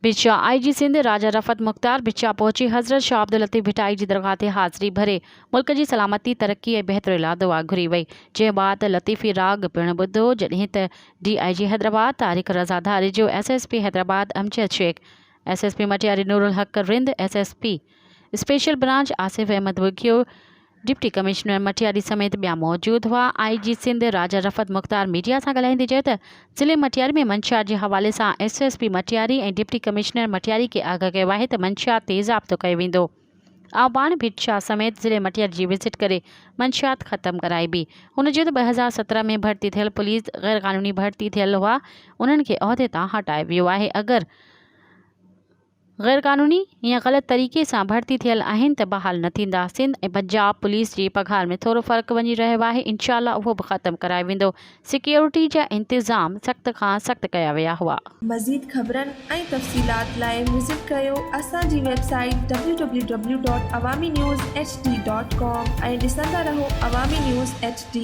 बिचा IG सिंध राजा रफ़त मुख्तार बिचा पहुंची हज़रत शाह अब्दुल लतीफ़ भिटाई जी दरगाह ते हाज़िरी भरे मुल्क जी सलामती तरक्की ऐं बहितर लाइ दुआ घुरी वई। जंहिं बाद लतीफ़ी राग पिणु ॿुधो जॾहिं त DIG हैदराबाद तारिक रज़ा धारिजो, SSP Hyderabad Amjad Sheikh, SSP Matiari Noorul Haq Rind, SSP special branch Asif Ahmed वुगियो, डिप्टी कमिश्नर मटियारी समेत ॿिया मौजूद हुआ। IG सिंध राजा रफ़त मुख्तार मीडिया सां ॻाल्हाईंदे चयो त ज़िले मटियारी में मंशियात जे हवाले सां SSP मटियारी ऐं डिप्टी कमिश्नर मटियारी खे आगाह कयो आहे त मंशियात ते ज़ाब्तो कयो वेंदो। आबान भिटशा समेत ज़िले मटियारी जी विज़िट करे मंशियात ख़त्म कराइबी। हुन चयो त 2017 में भर्ती थियल पुलिस गैर क़ानूनी भर्ती थियल हुआ, उन्हनि खे उहिदे तां हटायो वियो आहे। अगरि गैर क़ानूनी या ग़लति तरीक़े सां भर्ती थियल आहिनि त बहाल न थींदा। सिंध ऐं पंजाब पुलिस जी पघार में थोरो फ़र्क़ु वञी रहियो आहे, इंशाअल्लाह उहो बि ख़त्म करायो वेंदो। सिक्योरिटी जा इंतज़ाम सख़्त खां सख़्त कया विया हुआ। मज़ीद ख़बरनि ऐं तफ़सीलात लाइ विज़िट कयो असांजी वेबसाइट www.awamiNewsHD.com ऐं ॾिसंदा रहो अवामी न्यूज़ HD।